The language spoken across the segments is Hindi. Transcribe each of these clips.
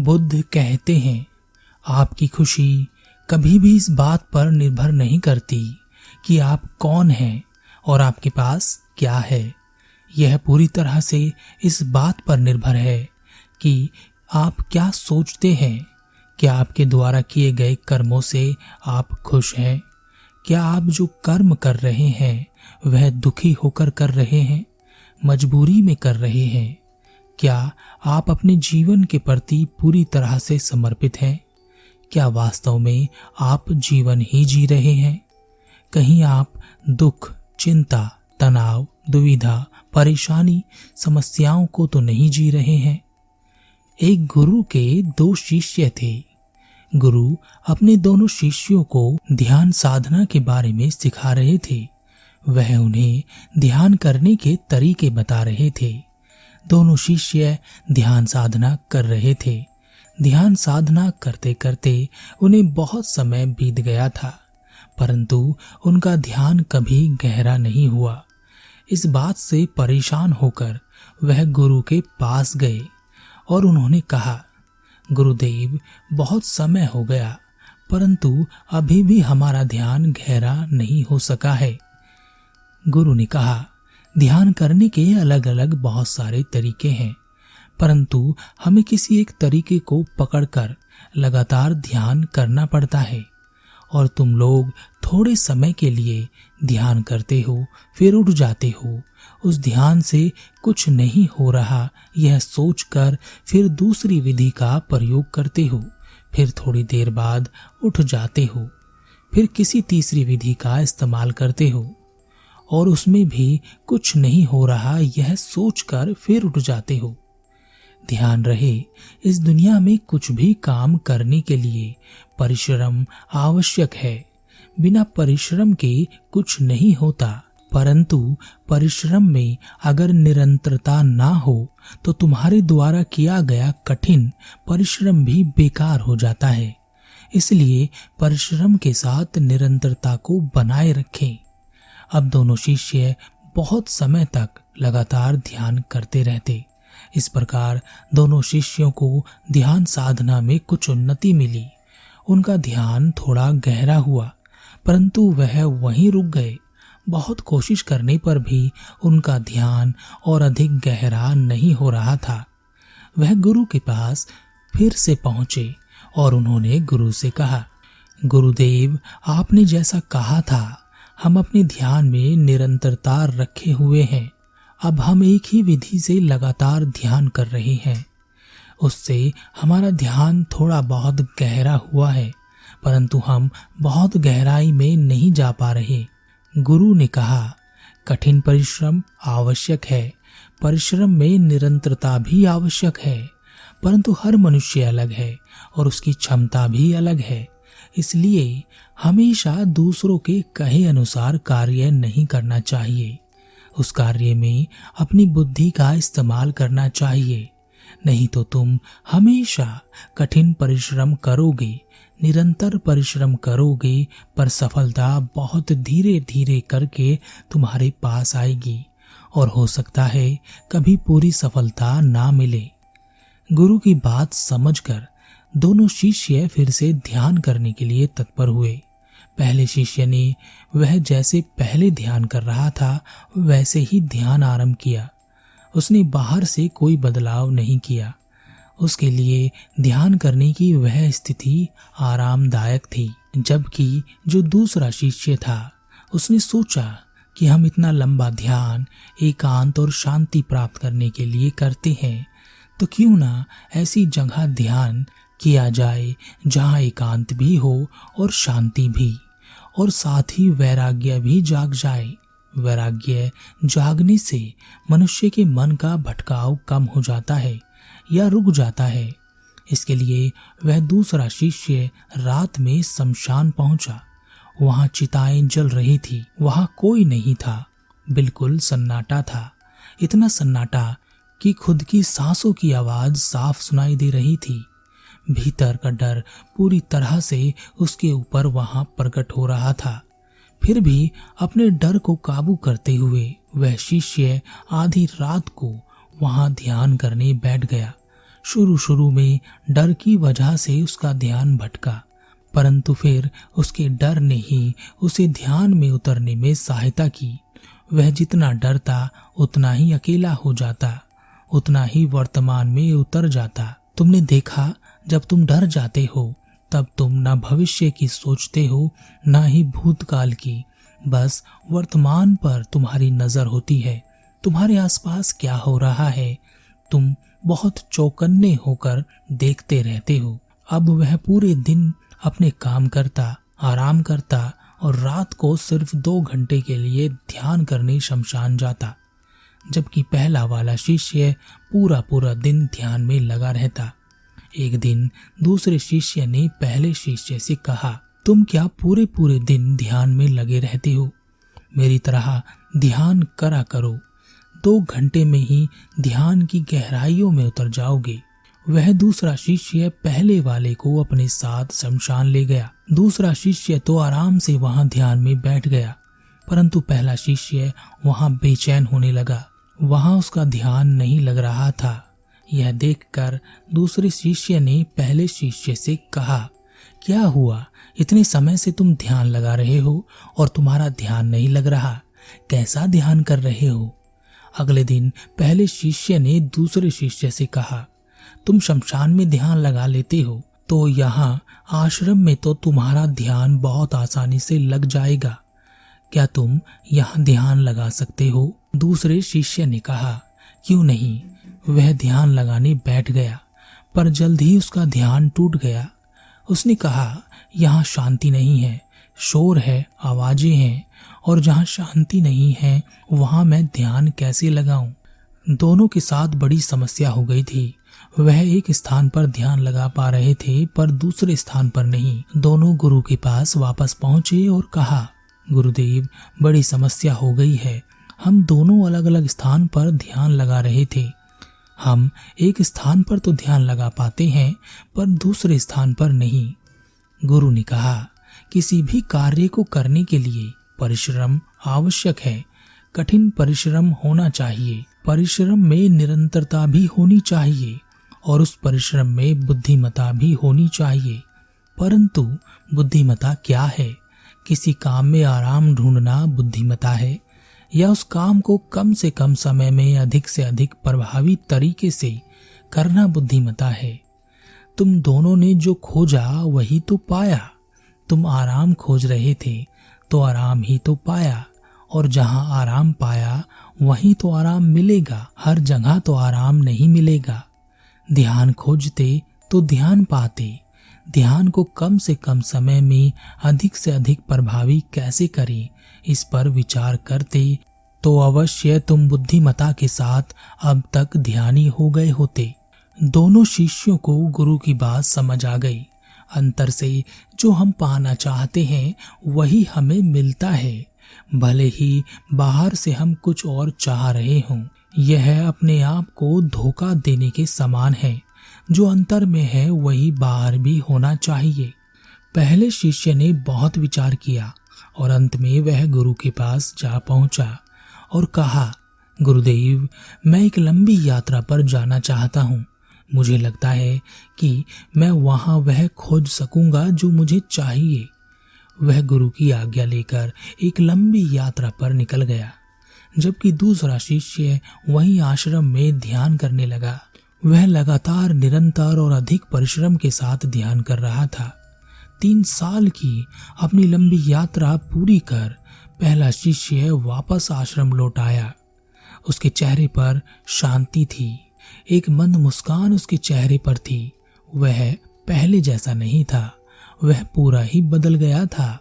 बुद्ध कहते हैं, आपकी खुशी कभी भी इस बात पर निर्भर नहीं करती कि आप कौन हैं और आपके पास क्या है। यह पूरी तरह से इस बात पर निर्भर है कि आप क्या सोचते हैं। क्या आपके द्वारा किए गए कर्मों से आप खुश हैं? क्या आप जो कर्म कर रहे हैं वह दुखी होकर कर रहे हैं, मजबूरी में कर रहे हैं? क्या आप अपने जीवन के प्रति पूरी तरह से समर्पित हैं? क्या वास्तव में आप जीवन ही जी रहे हैं? कहीं आप दुख, चिंता, तनाव, दुविधा, परेशानी, समस्याओं को तो नहीं जी रहे हैं? एक गुरु के 2 शिष्य थे। गुरु अपने दोनों शिष्यों को ध्यान साधना के बारे में सिखा रहे थे। वह उन्हें ध्यान करने के तरीके बता रहे थे। दोनों शिष्य ध्यान साधना कर रहे थे। ध्यान साधना करते करते उन्हें बहुत समय बीत गया था, परंतु उनका ध्यान कभी गहरा नहीं हुआ। इस बात से परेशान होकर वह गुरु के पास गए और उन्होंने कहा, गुरुदेव, बहुत समय हो गया, परंतु अभी भी हमारा ध्यान गहरा नहीं हो सका है। गुरु ने कहा, ध्यान करने के अलग अलग बहुत सारे तरीके हैं, परंतु हमें किसी एक तरीके को पकड़कर लगातार ध्यान करना पड़ता है। और तुम लोग थोड़े समय के लिए ध्यान करते हो, फिर उठ जाते हो। उस ध्यान से कुछ नहीं हो रहा यह सोचकर फिर दूसरी विधि का प्रयोग करते हो, फिर थोड़ी देर बाद उठ जाते हो, फिर किसी तीसरी विधि का इस्तेमाल करते हो और उसमें भी कुछ नहीं हो रहा यह सोचकर फिर उठ जाते हो। ध्यान रहे, इस दुनिया में कुछ भी काम करने के लिए परिश्रम आवश्यक है। बिना परिश्रम के कुछ नहीं होता, परंतु परिश्रम में अगर निरंतरता ना हो तो तुम्हारे द्वारा किया गया कठिन परिश्रम भी बेकार हो जाता है। इसलिए परिश्रम के साथ निरंतरता को बनाए रखें। अब दोनों शिष्य बहुत समय तक लगातार ध्यान करते रहते। इस प्रकार दोनों शिष्यों को ध्यान साधना में कुछ उन्नति मिली। उनका ध्यान थोड़ा गहरा हुआ, परंतु वह वहीं रुक गए। बहुत कोशिश करने पर भी उनका ध्यान और अधिक गहरा नहीं हो रहा था। वह गुरु के पास फिर से पहुंचे और उन्होंने गुरु से कहा, गुरुदेव, आपने जैसा कहा था, हम अपने ध्यान में निरंतरता रखे हुए हैं। अब हम एक ही विधि से लगातार ध्यान कर रहे हैं। उससे हमारा ध्यान थोड़ा बहुत गहरा हुआ है, परंतु हम बहुत गहराई में नहीं जा पा रहे। गुरु ने कहा, कठिन परिश्रम आवश्यक है, परिश्रम में निरंतरता भी आवश्यक है, परंतु हर मनुष्य अलग है और उसकी क्षमता भी अलग है। इसलिए हमेशा दूसरों के कहे अनुसार कार्य नहीं करना चाहिए। उस कार्य में अपनी बुद्धि का इस्तेमाल करना चाहिए। नहीं तो तुम हमेशा कठिन परिश्रम करोगे, निरंतर परिश्रम करोगे, पर सफलता बहुत धीरे धीरे करके तुम्हारे पास आएगी और हो सकता है कभी पूरी सफलता ना मिले। गुरु की बात समझकर दोनों शिष्य फिर से ध्यान करने के लिए तत्पर हुए। पहले शिष्य ने वह जैसे पहले ध्यान कर रहा था वैसे ही ध्यान आरंभ किया। उसने बाहर से कोई बदलाव नहीं किया। उसके लिए ध्यान करने की वह स्थिति आरामदायक थी। जबकि जो दूसरा शिष्य था उसने सोचा कि हम इतना लंबा ध्यान एकांत और शांति प्राप्त करने के लिए करते हैं, तो क्यों ना ऐसी जगह ध्यान किया जाए जहाँ एकांत भी हो और शांति भी, और साथ ही वैराग्य भी जाग जाए। वैराग्य जागने से मनुष्य के मन का भटकाव कम हो जाता है या रुक जाता है। इसके लिए वह दूसरा शिष्य रात में शमशान पहुंचा। वहां चिताएं जल रही थी। वहां कोई नहीं था, बिल्कुल सन्नाटा था। इतना सन्नाटा कि खुद की सांसों की आवाज साफ सुनाई दे रही थी। भीतर का डर पूरी तरह से उसके ऊपर वहां प्रकट हो रहा था। फिर भी अपने डर को काबू करते हुए वह शिष्य आधी रात को वहां ध्यान करने बैठ गया। शुरू शुरू में डर की वजह से उसका ध्यान भटका, परंतु फिर उसके डर ने ही उसे ध्यान में उतरने में सहायता की। वह जितना डरता उतना ही अकेला हो जाता, उतना ही वर्तमान में उतर जाता। तुमने देखा, जब तुम डर जाते हो तब तुम ना भविष्य की सोचते हो ना ही भूतकाल की, बस वर्तमान पर तुम्हारी नजर होती है। तुम्हारे आसपास क्या हो रहा है तुम बहुत चौकन्ने होकर देखते रहते हो। अब वह पूरे दिन अपने काम करता, आराम करता और रात को सिर्फ 2 घंटे के लिए ध्यान करने शमशान जाता, जबकि पहला वाला शिष्य पूरा पूरा दिन ध्यान में लगा रहता। एक दिन दूसरे शिष्य ने पहले शिष्य से कहा, तुम क्या पूरे पूरे दिन ध्यान में लगे रहते हो? मेरी तरह ध्यान करा करो, 2 घंटे में ही ध्यान की गहराइयों में उतर जाओगे। वह दूसरा शिष्य पहले वाले को अपने साथ शमशान ले गया। दूसरा शिष्य तो आराम से वहां ध्यान में बैठ गया, परंतु पहला शिष्य वहां बेचैन होने लगा। वहां उसका ध्यान नहीं लग रहा था। यह देखकर दूसरे शिष्य ने पहले शिष्य से कहा, क्या हुआ? इतने समय से तुम ध्यान लगा रहे हो और तुम्हारा ध्यान नहीं लग रहा। कैसा ध्यान कर रहे हो? अगले दिन पहले शिष्य ने दूसरे शिष्य से कहा, तुम शमशान में ध्यान लगा लेते हो तो यहाँ आश्रम में तो तुम्हारा ध्यान बहुत आसानी से लग जाएगा। क्या तुम यहाँ ध्यान लगा सकते हो? दूसरे शिष्य ने कहा, क्यों नहीं। वह ध्यान लगाने बैठ गया, पर जल्द ही उसका ध्यान टूट गया। उसने कहा, यहाँ शांति नहीं है, शोर है, आवाजें हैं, और जहाँ शांति नहीं है वहां मैं ध्यान कैसे लगाऊं? दोनों के साथ बड़ी समस्या हो गई थी। वह एक स्थान पर ध्यान लगा पा रहे थे पर दूसरे स्थान पर नहीं। दोनों गुरु के पास वापस पहुंचे और कहा, गुरुदेव, बड़ी समस्या हो गई है। हम दोनों अलग अलग स्थान पर ध्यान लगा रहे थे। हम एक स्थान पर तो ध्यान लगा पाते हैं पर दूसरे स्थान पर नहीं। गुरु ने कहा, किसी भी कार्य को करने के लिए परिश्रम आवश्यक है। कठिन परिश्रम होना चाहिए। परिश्रम में निरंतरता भी होनी चाहिए और उस परिश्रम में बुद्धिमता भी होनी चाहिए। परंतु बुद्धिमता क्या है? किसी काम में आराम ढूंढना बुद्धिमता है या उस काम को कम से कम समय में अधिक से अधिक प्रभावी तरीके से करना बुद्धिमता है? तुम दोनों ने जो खोजा वही तो पाया। तुम आराम खोज रहे थे तो आराम ही तो पाया, और जहां आराम पाया वहीं तो आराम मिलेगा। हर जगह तो आराम नहीं मिलेगा। ध्यान खोजते तो ध्यान पाते। ध्यान को कम से कम समय में अधिक से अधिक प्रभावी कैसे करें, इस पर विचार करते तो अवश्य तुम बुद्धिमता के साथ अब तक ध्यानी हो गए होते। दोनों शिष्यों को गुरु की बात समझ आ गई। अंतर से जो हम पाना चाहते हैं वही हमें मिलता है, भले ही बाहर से हम कुछ और चाह रहे हों। यह अपने आप को धोखा देने के समान है। जो अंतर में है वही बाहर भी होना चाहिए। पहले शिष्य ने बहुत विचार किया और अंत में वह गुरु के पास जा पहुंचा और कहा, गुरुदेव, मैं एक लंबी यात्रा पर जाना चाहता हूँ। मुझे लगता है कि मैं वहां वह खोज सकूंगा जो मुझे चाहिए। वह गुरु की आज्ञा लेकर एक लंबी यात्रा पर निकल गया, जबकि दूसरा शिष्य वहीं आश्रम में ध्यान करने लगा। वह लगातार, निरंतर और अधिक परिश्रम के साथ ध्यान कर रहा था। 3 साल की अपनी लंबी यात्रा पूरी कर पहला शिष्य वापस आश्रम लौट आया। उसके चेहरे पर शांति थी। एक मंद मुस्कान उसके चेहरे पर थी। वह पहले जैसा नहीं था, वह पूरा ही बदल गया था।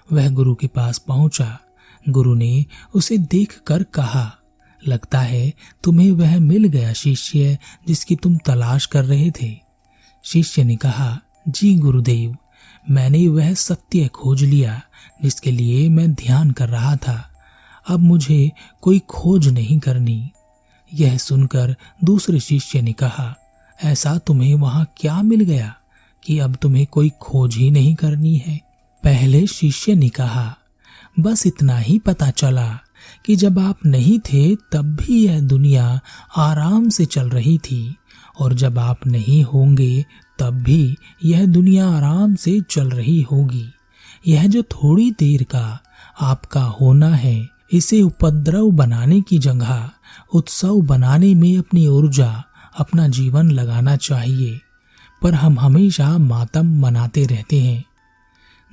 वह गुरु के पास पहुंचा। गुरु ने उसे देखकर कहा, लगता है तुम्हें वह मिल गया शिष्य जिसकी तुम तलाश कर रहे थे। शिष्य ने कहा, जी गुरुदेव, मैंने वह सत्य खोज लिया जिसके लिए मैं ध्यान कर रहा था। अब मुझे कोई खोज नहीं करनी। यह सुनकर दूसरे शिष्य ने कहा, ऐसा तुम्हें वहां क्या मिल गया कि अब तुम्हें कोई खोज ही नहीं करनी है? पहले शिष्य ने कहा, बस इतना ही पता चला कि जब आप नहीं थे तब भी यह दुनिया आराम से चल रही थी और जब आप नहीं होंगे तब भी यह दुनिया आराम से चल रही होगी। यह जो थोड़ी देर का आपका होना है, इसे उपद्रव बनाने की जगह उत्सव बनाने में अपनी ऊर्जा, अपना जीवन लगाना चाहिए। पर हम हमेशा मातम मनाते रहते हैं।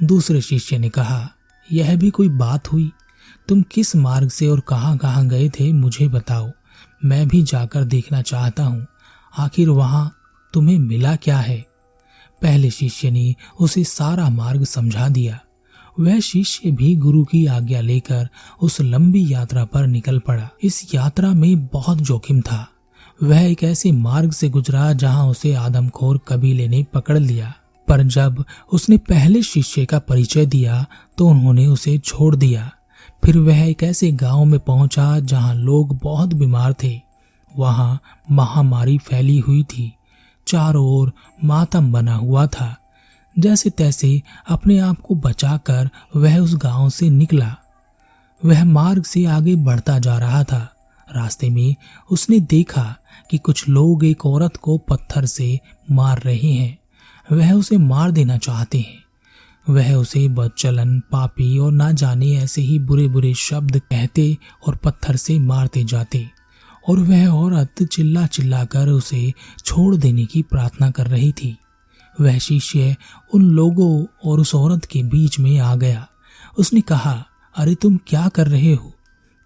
दूसरे शिष्य ने कहा, यह भी कोई बात हुई? तुम किस मार्ग से और कहां कहां गए थे मुझे बताओ, मैं भी जाकर देखना चाहता हूं। आखिर वहां तुम्हें मिला क्या है? पहले शिष्य ने उसे सारा मार्ग समझा दिया। वह शिष्य भी गुरु की आज्ञा लेकर उस लंबी यात्रा पर निकल पड़ा। इस यात्रा में बहुत जोखिम था। वह एक ऐसे मार्ग से गुजरा जहां उसे आदमखोर कबीले ने पकड़ लिया, पर जब उसने पहले शिष्य का परिचय दिया तो उन्होंने उसे छोड़ दिया। फिर वह एक ऐसे गांव में पहुंचा जहां लोग बहुत बीमार थे। वहां महामारी फैली हुई थी। चारों ओर मातम बना हुआ था। जैसे तैसे अपने आप को बचाकर वह उस गांव से निकला। वह मार्ग से आगे बढ़ता जा रहा था। रास्ते में उसने देखा कि कुछ लोग एक औरत को पत्थर से मार रहे हैं। वह उसे मार देना चाहते हैं। वह उसे बदचलन, पापी और ना जाने ऐसे ही बुरे बुरे शब्द कहते और पत्थर से मारते जाते, और वह औरत चिल्ला चिल्ला कर उसे छोड़ देने की प्रार्थना कर रही थी। वह शिष्य उन लोगों और उस औरत के बीच में आ गया। उसने कहा, अरे तुम क्या कर रहे हो?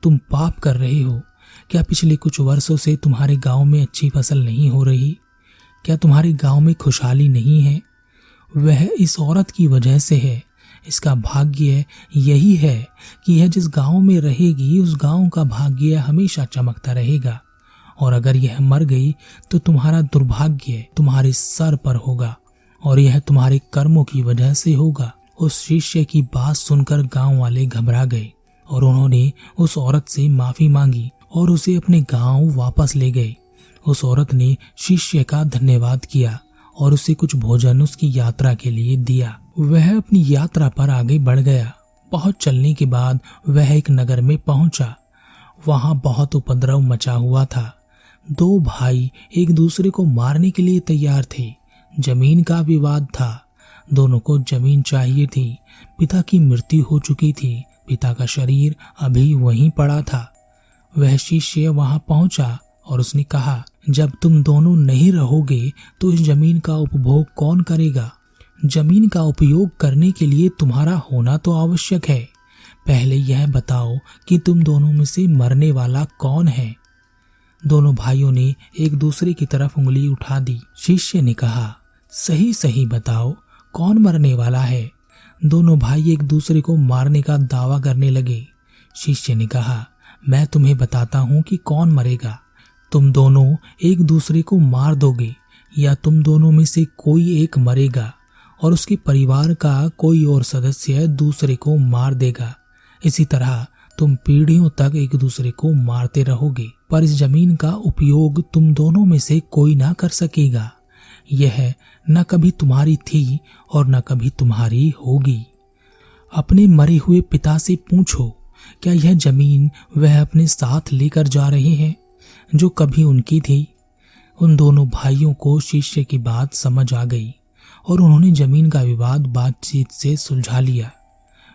तुम पाप कर रहे हो। क्या पिछले कुछ वर्षों से तुम्हारे गांव में अच्छी फसल नहीं हो रही? क्या तुम्हारे गांव में खुशहाली नहीं है? वह इस औरत की वजह से है। इसका भाग्य यही है कि यह जिस गांव में रहेगी उस गांव का भाग्य हमेशा चमकता रहेगा, और अगर यह मर गई तो तुम्हारा दुर्भाग्य तुम्हारे सर पर होगा, और यह तुम्हारे कर्मों की वजह से होगा। उस शिष्य की बात सुनकर गांव वाले घबरा गए और उन्होंने उस औरत से माफी मांगी और उसे अपने गांव वापस ले गए। उस औरत ने शिष्य का धन्यवाद किया और उसे कुछ भोजन उसकी यात्रा के लिए दिया। वह अपनी यात्रा पर आगे बढ़ गया। बहुत चलने के बाद वह एक नगर में पहुंचा। वहां बहुत उपद्रव मचा हुआ था। दो भाई एक दूसरे को मारने के लिए तैयार थे। जमीन का विवाद था। दोनों को जमीन चाहिए थी। पिता की मृत्यु हो चुकी थी। पिता का शरीर अभी वहीं पड़ा था। वह शिष्य वहां पहुंचा और उसने कहा, जब तुम दोनों नहीं रहोगे तो इस जमीन का उपभोग कौन करेगा? जमीन का उपयोग करने के लिए तुम्हारा होना तो आवश्यक है। पहले यह बताओ कि तुम दोनों में से मरने वाला कौन है? दोनों भाइयों ने एक दूसरे की तरफ उंगली उठा दी। शिष्य ने कहा, सही सही बताओ, कौन मरने वाला है? दोनों भाई एक दूसरे को मारने का दावा करने लगे। शिष्य ने कहा, मैं तुम्हें बताता हूं कि कौन मरेगा। तुम दोनों एक दूसरे को मार दोगे, या तुम दोनों में से कोई एक मरेगा और उसके परिवार का कोई और सदस्य दूसरे को मार देगा। इसी तरह तुम पीढ़ियों तक एक दूसरे को मारते रहोगे, पर इस जमीन का उपयोग तुम दोनों में से कोई ना कर सकेगा। यह न कभी तुम्हारी थी और न कभी तुम्हारी होगी। अपने मरे हुए पिता से पूछो, क्या यह जमीन वह अपने साथ लेकर जा रहे हैं जो कभी उनकी थी? उन दोनों भाइयों को शिष्य की बात समझ आ गई और उन्होंने जमीन का विवाद बातचीत से सुलझा लिया।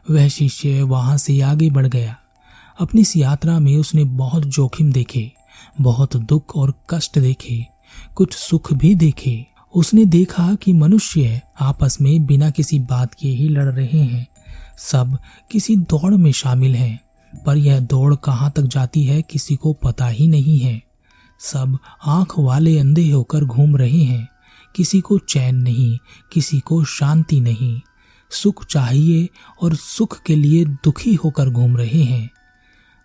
वह शिष्य वहां से आगे बढ़ गया। अपनी इस यात्रा में उसने बहुत जोखिम देखे, बहुत दुख और कष्ट देखे, कुछ सुख भी देखे। उसने देखा कि मनुष्य आपस में बिना किसी बात के ही लड़ रहे हैं। सब किसी दौड़ में शामिल हैं, पर यह दौड़ कहाँ तक जाती है किसी को पता ही नहीं है। सब आंख वाले अंधे होकर घूम रहे हैं। किसी को चैन नहीं, किसी को शांति नहीं। सुख चाहिए और सुख के लिए दुखी होकर घूम रहे हैं।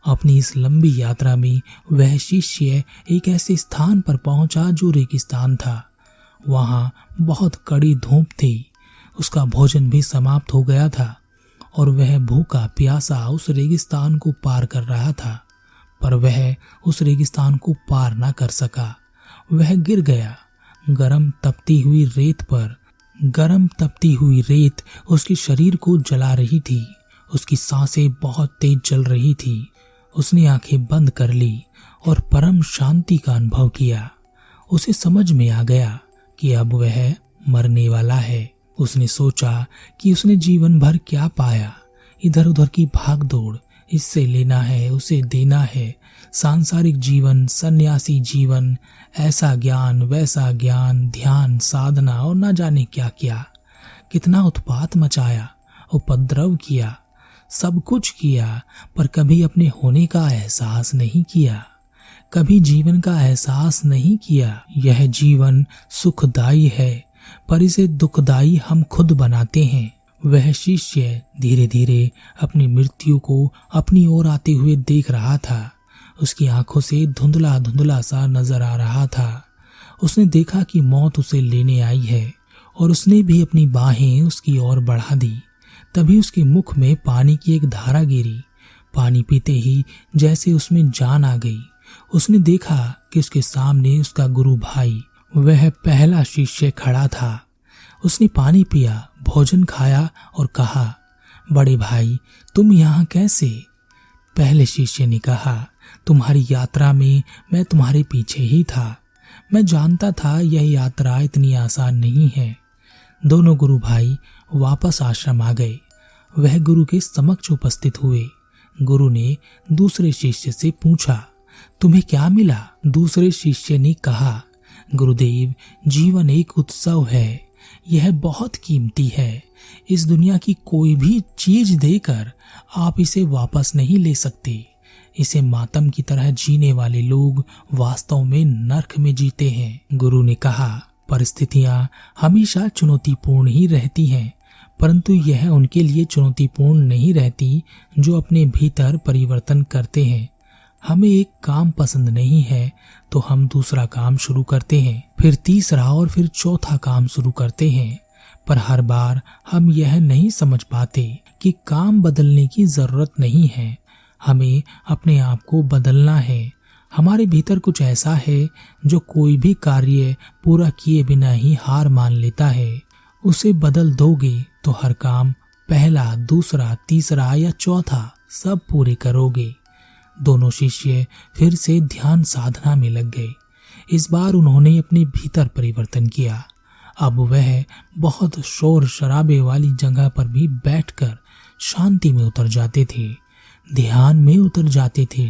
अपनी इस लंबी यात्रा में वह शिष्य एक ऐसे स्थान पर पहुंचा जो रेगिस्तान था। वहां बहुत कड़ी धूप थी। उसका भोजन भी समाप्त हो गया था और वह भूखा प्यासा उस रेगिस्तान को पार कर रहा था, पर वह उस रेगिस्तान को पार ना कर सका। वह गिर गया। गरम तपती हुई रेत उसके शरीर को जला रही थी। उसकी सांसें बहुत तेज चल रही थी। उसने आंखें बंद कर ली और परम शांति का अनुभव किया। उसे समझ में आ गया कि अब वह मरने वाला है। उसने सोचा कि उसने जीवन भर क्या पाया, इधर उधर की भाग दौड़, इससे लेना है उसे देना है, सांसारिक जीवन, सन्यासी जीवन, ऐसा ज्ञान वैसा ज्ञान, ध्यान, साधना और न जाने क्या क्या। कितना उत्पात मचाया, उपद्रव किया, सब कुछ किया, पर कभी अपने होने का एहसास नहीं किया, कभी जीवन का एहसास नहीं किया। यह जीवन सुखदायी है, पर इसे दुखदायी हम खुद बनाते हैं। वह शिष्य धीरे धीरे अपनी मृत्यु को अपनी ओर आते हुए देख रहा था। उसकी आंखों से धुंधला धुंधला सा नजर आ रहा था। उसने देखा कि मौत उसे लेने आई है और उसने भी अपनी बाहें उसकी ओर बढ़ा दी। तभी उसके मुख में पानी की एक धारा गिरी। पानी पीते ही जैसे उसमें जान आ गई। उसने देखा कि उसके सामने उसका गुरु भाई, वह पहला शिष्य खड़ा था। उसने पानी पिया, भोजन खाया और कहा, बड़े भाई तुम यहाँ कैसे? पहले शिष्य ने कहा, तुम्हारी यात्रा में मैं तुम्हारे पीछे ही था। मैं जानता था यह यात्रा इतनी आसान नहीं है। दोनों गुरु भाई वापस आश्रम आ गए। वह गुरु के समक्ष उपस्थित हुए। गुरु ने दूसरे शिष्य से पूछा, तुम्हें क्या मिला? दूसरे शिष्य ने कहा, गुरुदेव जीवन एक उत्सव है, यह बहुत कीमती है। इस दुनिया की कोई भी चीज देकर आप इसे वापस नहीं ले सकते। इसे मातम की तरह जीने वाले लोग वास्तव में नर्क में जीते हैं। गुरु ने कहा, परिस्थितियां हमेशा चुनौतीपूर्ण ही रहती हैं, परंतु यह उनके लिए चुनौतीपूर्ण नहीं रहती जो अपने भीतर परिवर्तन करते हैं। हमें एक काम पसंद नहीं है तो हम दूसरा काम शुरू करते हैं, फिर तीसरा और फिर चौथा काम शुरू करते हैं, पर हर बार हम यह नहीं समझ पाते कि काम बदलने की जरूरत नहीं है, हमें अपने आप को बदलना है। हमारे भीतर कुछ ऐसा है जो कोई भी कार्य पूरा किए बिना ही हार मान लेता है। उसे बदल दोगे तो हर काम पहला, दूसरा, तीसरा या चौथा सब पूरे करोगे। दोनों शिष्य फिर से ध्यान साधना में लग गए। इस बार उन्होंने अपने भीतर परिवर्तन किया। अब वह बहुत शोर शराबे वाली जगह पर भी बैठकर शांति में उतर जाते थे, ध्यान में उतर जाते थे।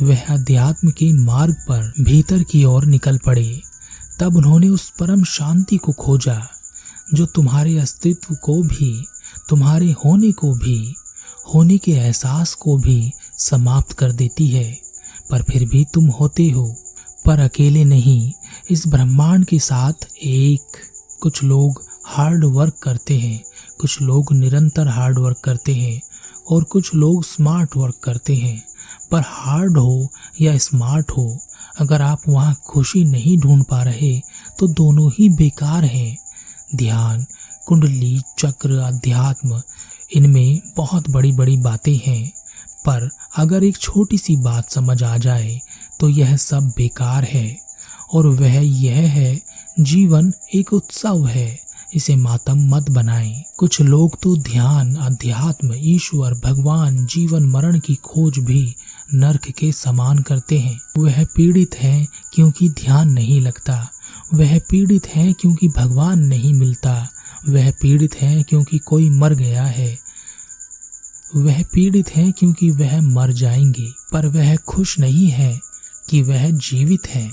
वह अध्यात्म के मार्ग पर भीतर की ओर निकल पड़े। तब उन्होंने उस परम शांति को खोजा जो तुम्हारे अस्तित्व को भी, तुम्हारे होने को भी, होने के एहसास को भी समाप्त कर देती है। पर फिर भी तुम होते हो, पर अकेले नहीं, इस ब्रह्मांड के साथ एक। कुछ लोग हार्ड वर्क करते हैं, कुछ लोग निरंतर हार्ड वर्क करते हैं और कुछ लोग स्मार्ट वर्क करते हैं। पर हार्ड हो या स्मार्ट हो, अगर आप वहाँ खुशी नहीं ढूंढ पा रहे तो दोनों ही बेकार हैं। ध्यान, कुंडली, चक्र, अध्यात्म, इनमें बहुत बड़ी बड़ी बातें हैं, पर अगर एक छोटी सी बात समझ आ जाए तो यह सब बेकार है। और वह यह है, जीवन एक उत्सव है, इसे मातम मत बनाएं। कुछ लोग तो ध्यान, अध्यात्म, ईश्वर, भगवान, जीवन मरण की खोज भी नर्क के समान करते हैं। वह पीड़ित है क्योंकि ध्यान नहीं लगता, वह पीड़ित है क्योंकि भगवान नहीं मिलता, वह पीड़ित है क्योंकि कोई मर गया है, वह पीड़ित है क्योंकि वह मर जाएंगे, पर वह खुश नहीं है कि वह जीवित है।